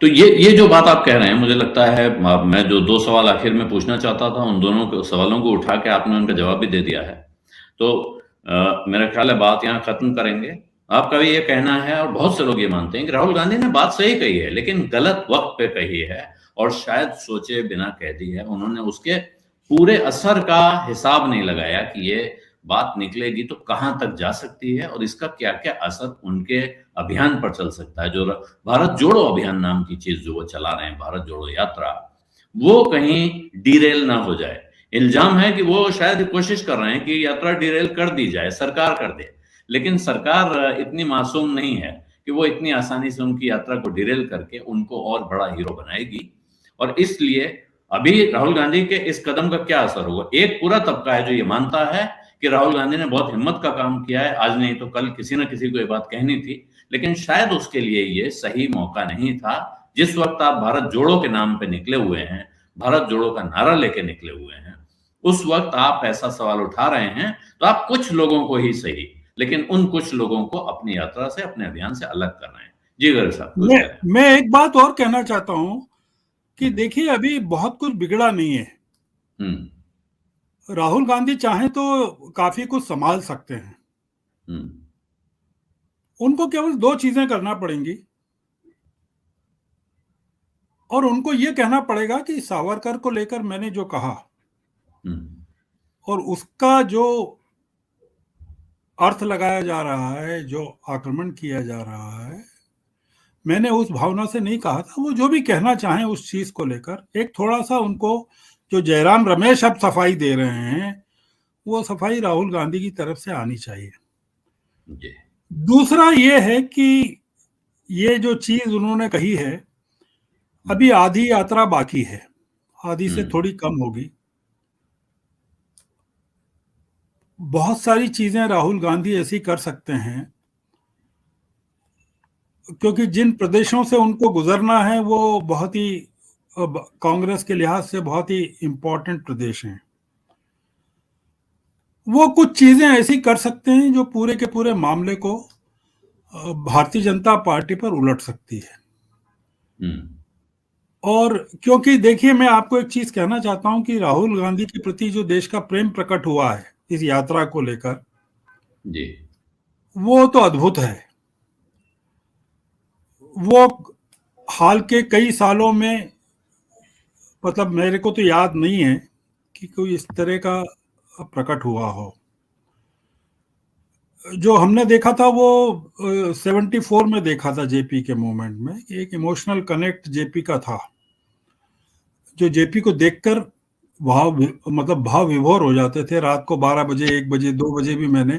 तो ये जो बात आप कह रहे हैं, मुझे लगता है मैं जो 2 सवाल आखिर में पूछना चाहता था, उन दोनों सवालों को उठा के आपने उनका जवाब भी दे दिया है। तो मेरा ख़्याल है बात यहाँ ख़त्म करेंगे। आपका भी ये कहना है और बहुत से लोग ये मानते हैं कि राहुल गांधी ने बात सही कही है, लेकिन गलत वक़्त पे कही है और शायद सोचे बिना कह दी है। उन्होंने उसके पूरे असर का हिसाब नहीं लगाया कि ये बात निकलेगी तो कहाँ तक जा सकती है और इसका क्या-क्या असर उनके अभियान पर चल सकता है। जो भारत जोड़ो अभियान नाम की चीज़ जो वो चला रहे हैं, भारत जोड़ो यात्रा, वो कहीं डिरेल ना हो जाए। इल्ज़ाम है कि वो शायद कोशिश कर रहे हैं कि यात्रा डिरेल कर दी जाए, सरकार कर दे। लेकिन सरकार इतनी मासूम नहीं है कि वो इतनी आसानी से उनकी यात्रा को डिरेल करके उनको और बड़ा हीरो बनाएगी और इसलिए अभी राहुल गांधी के इस कदम का क्या असर होगा? एक पूरा तबका है जो ये मानता है कि राहुल गांधी ने बहुत हिम्मत का काम किया है, आज नहीं तो कल किसी न किसी को ये बात कहनी थी, लेकिन शायद उसके लिए ये सही मौका नहीं था। जिस वक़्त आप भारत जोड़ो के नाम पे निकले हुए हैं, भारत जोड़ो का नारा लेके निकले हुए हैं, उस वक़्त आप ऐसा सवाल उठा रहे हैं, तो आप कुछ लोगों को ही सही, लेकिन उन कुछ लोगों को अपनी यात्रा से, अपने अभियान से अलग कर रहे हैं। जी, गर्ग साहब कुछ मैं कह रहे हैं। मैं एक बात और कहना चाहता हूं कि देखिए अभी बहुत कुछ बिगड़ा नहीं है। हुँ, राहुल गांधी चाहें तो काफी कुछ संभाल सकते हैं। हुँ, उनको केवल दो चीजें करना पड़ेंगी और उनको ये कहना पड़ेगा कि सावरकर को लेकर मैंने जो कहा हुँ, और उसका जो अर्थ लगाया जा रहा है, जो आक्रमण किया जा रहा है, मैंने उस भावना से नहीं कहा था। वो जो भी कहना चाहें उस चीज को लेकर एक थोड़ा सा उनको, जो जयराम रमेश अब सफाई दे रहे हैं, वो सफाई राहुल गांधी की तरफ से आनी चाहिए। जी, दूसरा ये है कि ये जो चीज उन्होंने कही है, हुँ, अभी आधी यात्रा बाकी है, आधी हुँ, से थोड़ी कम होगी। बहुत सारी चीजें राहुल गांधी ऐसी कर सकते हैं क्योंकि जिन प्रदेशों से उनको गुजरना है वो बहुत ही कांग्रेस के लिहाज से बहुत ही इंपॉर्टेंट प्रदेश हैं। वो कुछ चीजें ऐसी कर सकते हैं जो पूरे के पूरे मामले को भारतीय जनता पार्टी पर उलट सकती है। हुँ, और क्योंकि देखिए मैं आपको एक चीज कहना चाहता हूं कि राहुल गांधी के प्रति जो देश का प्रेम प्रकट हुआ है इस यात्रा को लेकर, जी, वो तो अद्भुत है। वो हाल के कई सालों में, मतलब मेरे को तो याद नहीं है कि कोई इस तरह का प्रकट हुआ हो। जो हमने देखा था वो 74 में देखा था जेपी के मूवमेंट में, एक इमोशनल कनेक्ट जेपी का था, जो जेपी को देखकर मतलब भाव विभोर हो जाते थे। रात को 12 बजे, 1 बजे, 2 बजे भी मैंने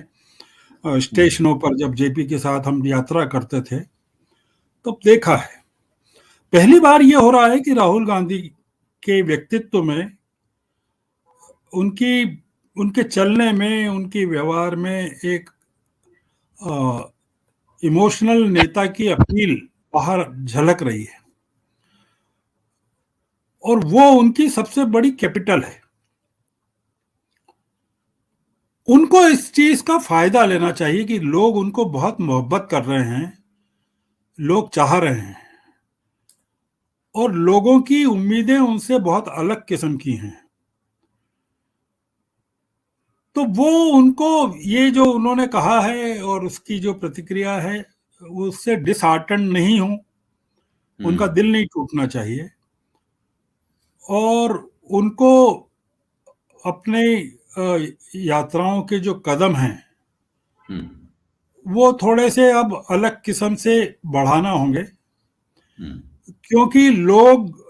हुँ, स्टेशनों पर जब जेपी के साथ हम यात्रा करते थे तो देखा है। पहली बार ये हो रहा है कि राहुल गांधी के व्यक्तित्व में, उनकी उनके चलने में, उनके व्यवहार में एक इमोशनल नेता की अपील बाहर झलक रही है और वो उनकी सबसे बड़ी कैपिटल है। उनको इस चीज का फायदा लेना चाहिए कि लोग उनको बहुत मोहब्बत कर रहे हैं, लोग चाह रहे हैं और लोगों की उम्मीदें उनसे बहुत अलग किस्म की हैं। तो वो उनको, ये जो उन्होंने कहा है और उसकी जो प्रतिक्रिया है, उससे डिसहार्टन नहीं हूं। हुँ, उनका दिल नहीं टूटना चाहिए और उनको अपने यात्राओं के जो कदम हैं हुँ, वो थोड़े से अब अलग किस्म से बढ़ाना होंगे, हुँ, क्योंकि लोग,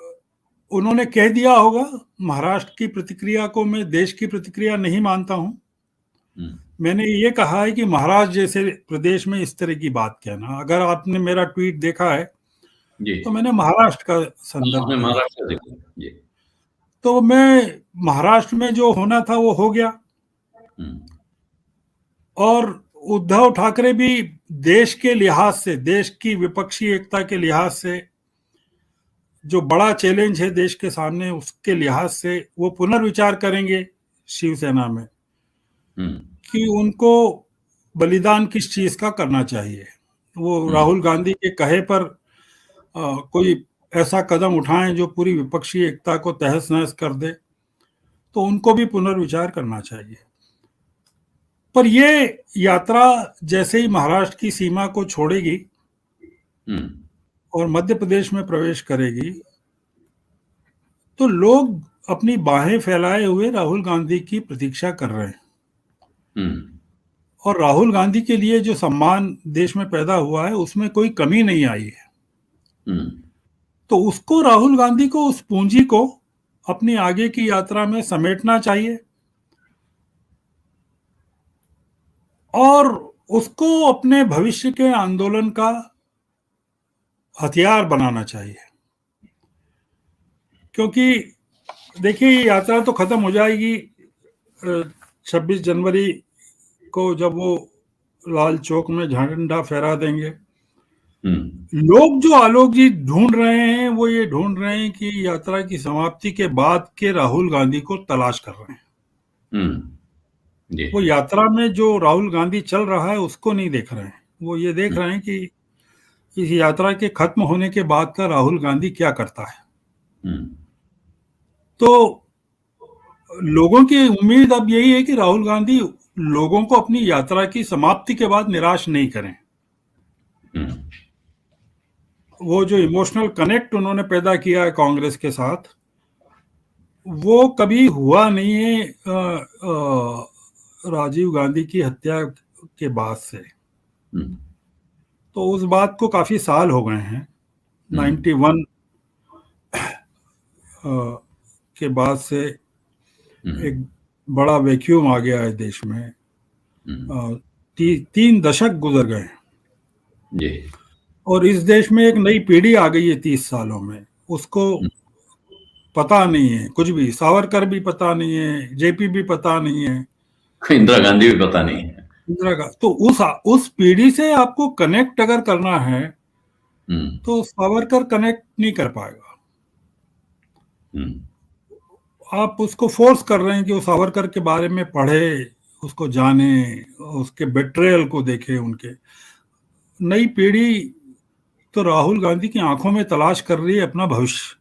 उन्होंने कह दिया होगा, महाराष्ट्र की प्रतिक्रिया को मैं देश की प्रतिक्रिया नहीं मानता हूं। हुँ, मैंने ये कहा है कि महाराष्ट्र जैसे प्रदेश में इस तरह की बात कहना, अगर आपने मेरा ट्वीट देखा है जी। तो मैंने महाराष्ट्र का हाँ, संदर्भ हमें दिया। महाराष्ट्र का ज़िक्र जी। तो मैं, महाराष्ट्र में जो होना था वो हो गया हुँ, और उद्धव ठाकरे भी देश के लिहाज से, देश की विपक्षी एकता के लिहाज से, जो बड़ा चैलेंज है देश के सामने, उसके लिहाज से वो पुनर्विचार करेंगे शिवसेना में हुँ, कि उनको बलिदान किस चीज का करना चाहिए। वो हुँ, राहुल गांधी के कहे पर कोई ऐसा कदम उठाएं जो पूरी विपक्षी एकता को तहस नहस कर दे, तो उनको भी पुनर्विचार करना चाहिए। पर ये यात्रा जैसे ही महाराष्ट्र की सीमा को छोड़ेगी और मध्य प्रदेश में प्रवेश करेगी, तो लोग अपनी बाहें फैलाए हुए राहुल गांधी की प्रतीक्षा कर रहे हैं। और राहुल गांधी के लिए जो सम्मान देश में पैदा हुआ है उसमें कोई कमी नहीं आई है। तो उसको, राहुल गांधी को, उस पूंजी को अपनी आगे की यात्रा में समेटना चाहिए और उसको अपने भविष्य के आंदोलन का हथियार बनाना चाहिए। क्योंकि देखिए, ये यात्रा तो खत्म हो जाएगी 26 जनवरी को, जब वो लाल चौक में झंडा फहरा देंगे। लोग जो आलोक जी ढूंढ रहे हैं, वो ये ढूंढ रहे हैं कि यात्रा की समाप्ति के बाद के राहुल गांधी को तलाश कर रहे हैं। वो यात्रा में जो राहुल गांधी चल रहा है उसको नहीं देख रहे हैं। वो ये देख रहे हैं कि इस यात्रा के खत्म होने के बाद का राहुल गांधी क्या करता है। तो लोगों की उम्मीद अब यही है कि राहुल गांधी लोगों को अपनी यात्रा की समाप्ति के बाद निराश नहीं करें। वो जो इमोशनल कनेक्ट उन्होंने पैदा किया है कांग्रेस के साथ, वो कभी हुआ नहीं है राजीव गांधी की हत्या के बाद से। तो उस बात को काफी साल हो गए हैं। 91 के बाद से एक बड़ा वैक्यूम आ गया है देश में। 3 दशक गुजर गए हैं और इस देश में एक नई पीढ़ी आ गई है 30 सालों में। उसको पता नहीं है कुछ भी। सावरकर भी पता नहीं है, जेपी भी पता नहीं है, इंदिरा गांधी भी पता नहीं है। तो उस पीढ़ी से आपको कनेक्ट अगर करना है तो सावरकर कनेक्ट नहीं कर पाएगा। आप उसको फोर्स कर रहे हैं कि वो सावरकर के बारे में पढ़े, उसको जाने, उसके बेट्रेयल को देखे। उनके नई पीढ़ी तो राहुल गांधी की आंखों में तलाश कर रही है अपना भविष्य।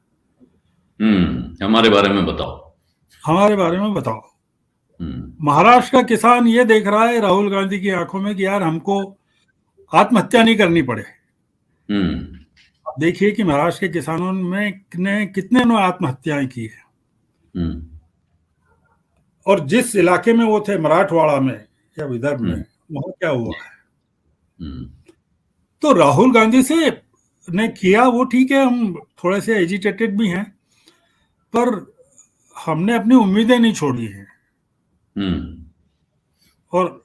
हमारे बारे में बताओ, हमारे बारे में बताओ। महाराष्ट्र का किसान ये देख रहा है राहुल गांधी की आंखों में कि यार हमको आत्महत्या नहीं करनी पड़े। देखिए कि महाराष्ट्र के किसानों में कितने ने आत्महत्याएं की है। और जिस इलाके में वो थे, मराठवाड़ा में या विदर्भ में, वहां क्या हुआ है। तो राहुल गांधी से ने किया वो ठीक है, हम थोड़े से एजिटेटेड भी हैं, पर हमने अपनी उम्मीदें नहीं छोड़ी हैं। और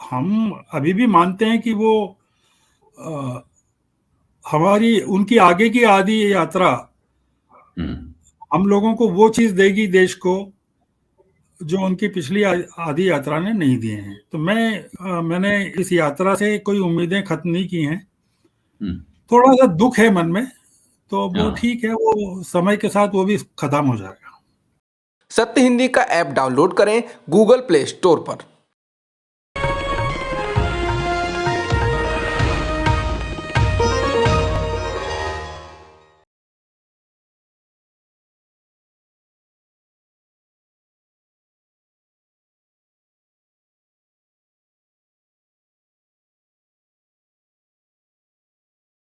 हम अभी भी मानते हैं कि वो उनकी आगे की आधी यात्रा हम लोगों को वो चीज देगी देश को जो उनकी पिछली आधी यात्रा ने नहीं दिए हैं। तो मैंने इस यात्रा से कोई उम्मीदें खत्म नहीं की हैं। थोड़ा सा दुख है मन में, तो वो ठीक है, वो समय के साथ वो भी खत्म हो जाएगा। सत्य हिंदी का ऐप डाउनलोड करें गूगल प्ले स्टोर पर।